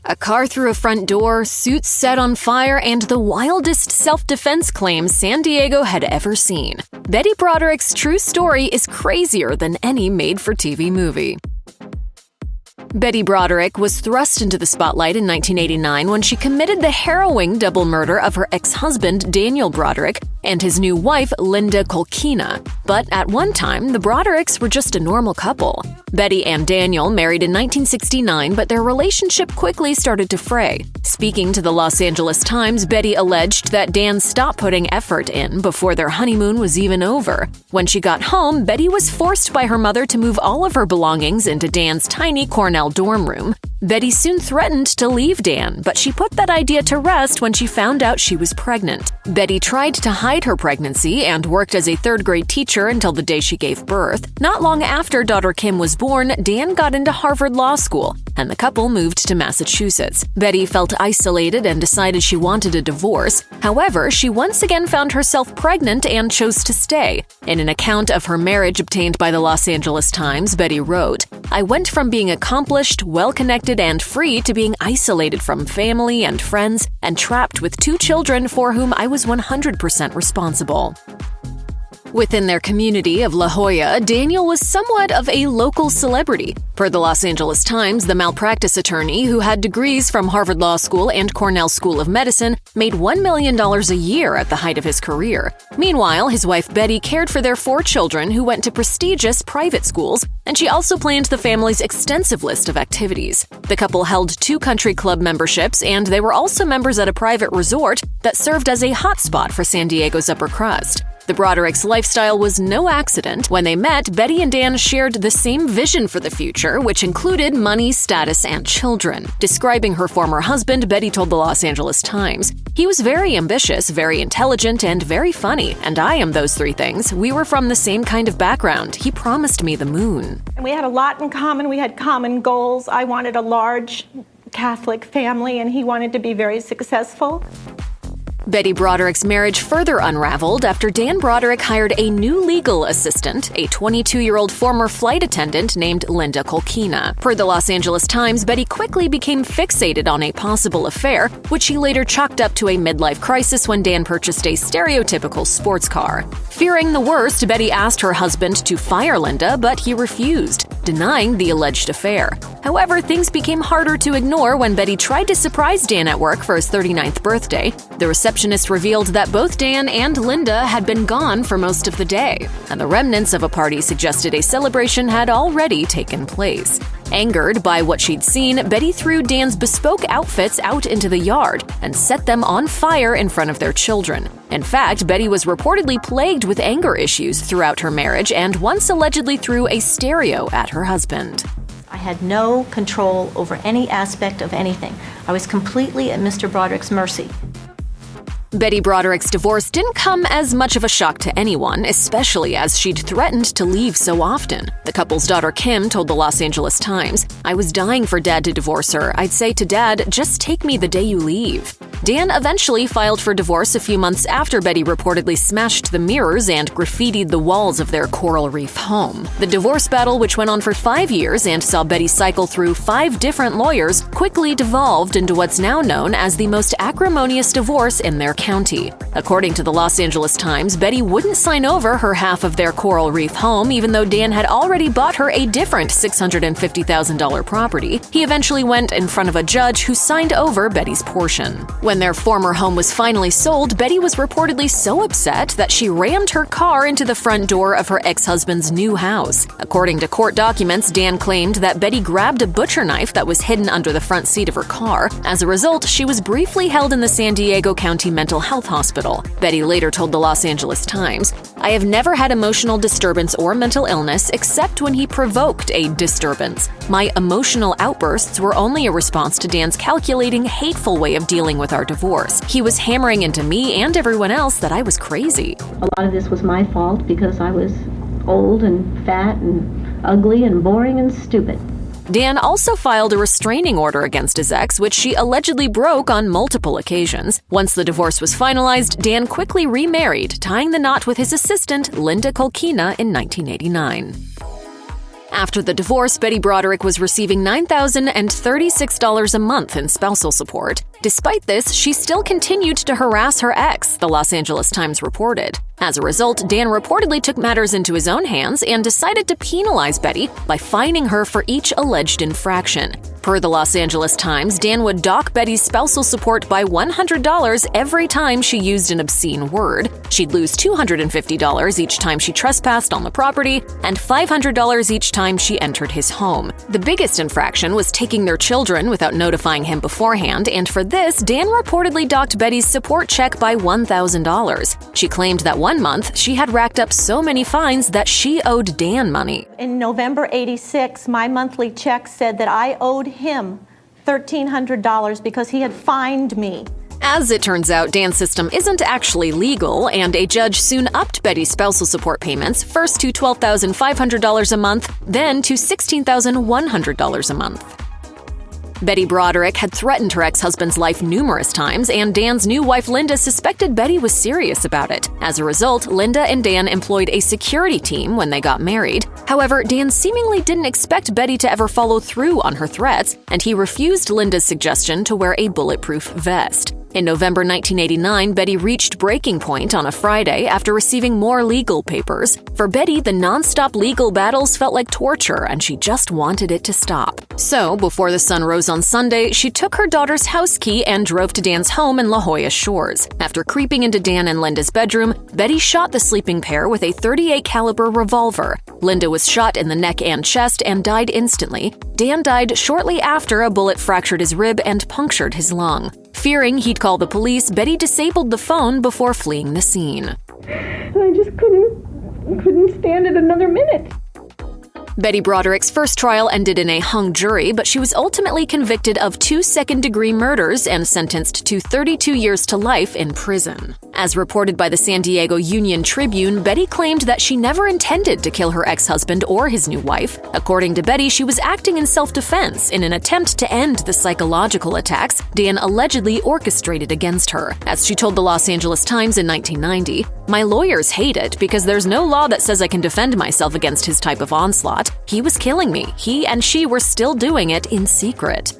A car through a front door, suits set on fire, and the wildest self-defense claims San Diego had ever seen. Betty Broderick's true story is crazier than any made-for-TV movie. Betty Broderick was thrust into the spotlight in 1989 when she committed the harrowing double murder of her ex-husband Daniel Broderick and his new wife Linda Kolkina. But at one time, the Brodericks were just a normal couple. Betty and Daniel married in 1969, but their relationship quickly started to fray. Speaking to the Los Angeles Times, Betty alleged that Dan stopped putting effort in before their honeymoon was even over. When she got home, Betty was forced by her mother to move all of her belongings into Dan's tiny Cornell dorm room. Betty soon threatened to leave Dan, but she put that idea to rest when she found out she was pregnant. Betty tried to hide her pregnancy and worked as a third-grade teacher until the day she gave birth. Not long after daughter Kim was born, Dan got into Harvard Law School, and the couple moved to Massachusetts. Betty felt isolated and decided she wanted a divorce. However, she once again found herself pregnant and chose to stay. In an account of her marriage obtained by the Los Angeles Times, Betty wrote, "I went from being accomplished, well-connected, and free to being isolated from family and friends and trapped with 2 children for whom I was 100% responsible." Within their community of La Jolla, Daniel was somewhat of a local celebrity. Per the Los Angeles Times, the malpractice attorney, who had degrees from Harvard Law School and Cornell School of Medicine, made $1 million a year at the height of his career. Meanwhile, his wife Betty cared for their 4 children who went to prestigious private schools, and she also planned the family's extensive list of activities. The couple held 2 country club memberships, and they were also members at a private resort that served as a hotspot for San Diego's upper crust. The Brodericks' lifestyle was no accident. When they met, Betty and Dan shared the same vision for the future, which included money, status, and children. Describing her former husband, Betty told the Los Angeles Times, "He was very ambitious, very intelligent, and very funny, and I am those 3 things. We were from the same kind of background. He promised me the moon." And we had a lot in common. We had common goals. I wanted a large Catholic family, and he wanted to be very successful. Betty Broderick's marriage further unraveled after Dan Broderick hired a new legal assistant, a 22-year-old former flight attendant named Linda Kolkina. Per the Los Angeles Times, Betty quickly became fixated on a possible affair, which she later chalked up to a midlife crisis when Dan purchased a stereotypical sports car. Fearing the worst, Betty asked her husband to fire Linda, but he refused, denying the alleged affair. However, things became harder to ignore when Betty tried to surprise Dan at work for his 39th birthday. The receptionist revealed that both Dan and Linda had been gone for most of the day, and the remnants of a party suggested a celebration had already taken place. Angered by what she'd seen, Betty threw Dan's bespoke outfits out into the yard and set them on fire in front of their children. In fact, Betty was reportedly plagued with anger issues throughout her marriage and once allegedly threw a stereo at her husband. I had no control over any aspect of anything. I was completely at Mr. Broderick's mercy. Betty Broderick's divorce didn't come as much of a shock to anyone, especially as she'd threatened to leave so often. The couple's daughter Kim told the Los Angeles Times, "I was dying for Dad to divorce her. I'd say to Dad, just take me the day you leave." Dan eventually filed for divorce a few months after Betty reportedly smashed the mirrors and graffitied the walls of their Coral Reef home. The divorce battle, which went on for 5 years and saw Betty cycle through 5 different lawyers, quickly devolved into what's now known as the most acrimonious divorce in their county. According to the Los Angeles Times, Betty wouldn't sign over her half of their Coral Reef home, even though Dan had already bought her a different $650,000 property. He eventually went in front of a judge who signed over Betty's portion. When their former home was finally sold, Betty was reportedly so upset that she rammed her car into the front door of her ex-husband's new house. According to court documents, Dan claimed that Betty grabbed a butcher knife that was hidden under the front seat of her car. As a result, she was briefly held in the San Diego County Mental Health Hospital. Betty later told the Los Angeles Times, "I have never had emotional disturbance or mental illness except when he provoked a disturbance. My emotional outbursts were only a response to Dan's calculating, hateful way of dealing with our divorce. He was hammering into me and everyone else that I was crazy." A lot of this was my fault because I was old and fat and ugly and boring and stupid. Dan also filed a restraining order against his ex, which she allegedly broke on multiple occasions. Once the divorce was finalized, Dan quickly remarried, tying the knot with his assistant, Linda Kolkina, in 1989. After the divorce, Betty Broderick was receiving $9,036 a month in spousal support. Despite this, she still continued to harass her ex, the Los Angeles Times reported. As a result, Dan reportedly took matters into his own hands and decided to penalize Betty by fining her for each alleged infraction. Per the Los Angeles Times, Dan would dock Betty's spousal support by $100 every time she used an obscene word. She'd lose $250 each time she trespassed on the property and $500 each time she entered his home. The biggest infraction was taking their children without notifying him beforehand, and for this, Dan reportedly docked Betty's support check by $1,000. She claimed that one month she had racked up so many fines that she owed Dan money. In November '86, my monthly check said that I owed him $1,300 because he had fined me. As it turns out, Dan's system isn't actually legal, and a judge soon upped Betty's spousal support payments, first to $12,500 a month, then to $16,100 a month. Betty Broderick had threatened her ex-husband's life numerous times, and Dan's new wife Linda suspected Betty was serious about it. As a result, Linda and Dan employed a security team when they got married. However, Dan seemingly didn't expect Betty to ever follow through on her threats, and he refused Linda's suggestion to wear a bulletproof vest. In November 1989, Betty reached breaking point on a Friday after receiving more legal papers. For Betty, the nonstop legal battles felt like torture, and she just wanted it to stop. So, before the sun rose on Sunday, she took her daughter's house key and drove to Dan's home in La Jolla Shores. After creeping into Dan and Linda's bedroom, Betty shot the sleeping pair with a .38 caliber revolver. Linda was shot in the neck and chest and died instantly. Dan died shortly after a bullet fractured his rib and punctured his lung. Fearing he'd call the police, Betty disabled the phone before fleeing the scene. I just couldn't stand it another minute. Betty Broderick's first trial ended in a hung jury, but she was ultimately convicted of 2 second-degree murders and sentenced to 32 years to life in prison. As reported by the San Diego Union Tribune, Betty claimed that she never intended to kill her ex-husband or his new wife. According to Betty, she was acting in self-defense in an attempt to end the psychological attacks Dan allegedly orchestrated against her. As she told the Los Angeles Times in 1990, "My lawyers hate it because there's no law that says I can defend myself against his type of onslaught. He was killing me. He and she were still doing it in secret."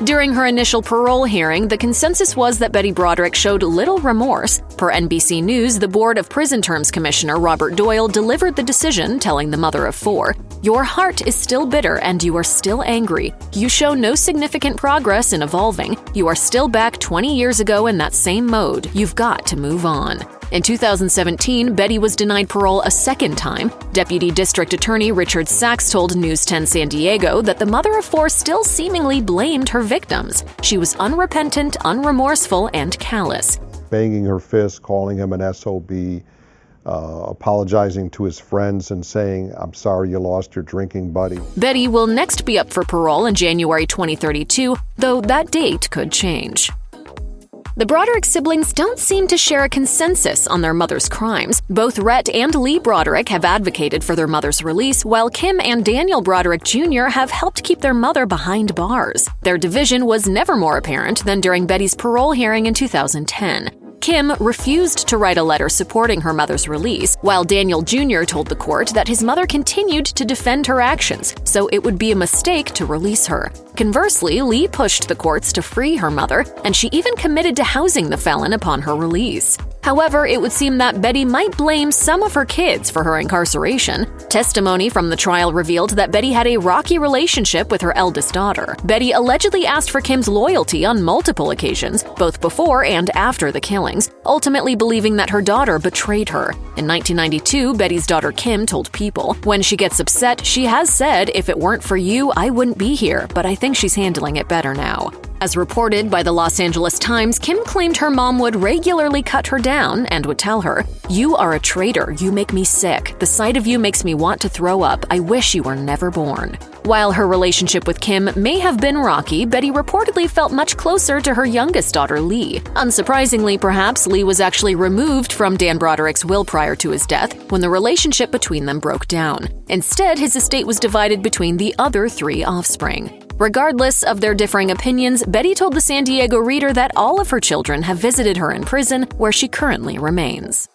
During her initial parole hearing, the consensus was that Betty Broderick showed little remorse. Per NBC News, the Board of Prison Terms Commissioner Robert Doyle delivered the decision, telling the mother of 4, "Your heart is still bitter and you are still angry. You show no significant progress in evolving. You are still back 20 years ago in that same mode. You've got to move on." In 2017, Betty was denied parole a second time. Deputy District Attorney Richard Sachs told News 10 San Diego that the mother of 4 still seemingly blamed her victims. She was unrepentant, unremorseful, and callous. Banging her fist, calling him an SOB, apologizing to his friends and saying, "I'm sorry you lost your drinking buddy." Betty will next be up for parole in January 2032, though that date could change. The Broderick siblings don't seem to share a consensus on their mother's crimes. Both Rhett and Lee Broderick have advocated for their mother's release, while Kim and Daniel Broderick Jr. have helped keep their mother behind bars. Their division was never more apparent than during Betty's parole hearing in 2010. Kim refused to write a letter supporting her mother's release, while Daniel Jr. told the court that his mother continued to defend her actions, so it would be a mistake to release her. Conversely, Lee pushed the courts to free her mother, and she even committed to housing the felon upon her release. However, it would seem that Betty might blame some of her kids for her incarceration. Testimony from the trial revealed that Betty had a rocky relationship with her eldest daughter. Betty allegedly asked for Kim's loyalty on multiple occasions, both before and after the killings, ultimately believing that her daughter betrayed her. In 1992, Betty's daughter Kim told People, "When she gets upset, she has said, 'If it weren't for you, I wouldn't be here, but I think she's handling it better now.'" As reported by the Los Angeles Times, Kim claimed her mom would regularly cut her down and would tell her, "You are a traitor. You make me sick. The sight of you makes me want to throw up. I wish you were never born." While her relationship with Kim may have been rocky, Betty reportedly felt much closer to her youngest daughter, Lee. Unsurprisingly, perhaps, Lee was actually removed from Dan Broderick's will prior to his death when the relationship between them broke down. Instead, his estate was divided between the other 3 offspring. Regardless of their differing opinions, Betty told the San Diego Reader that all of her children have visited her in prison, where she currently remains.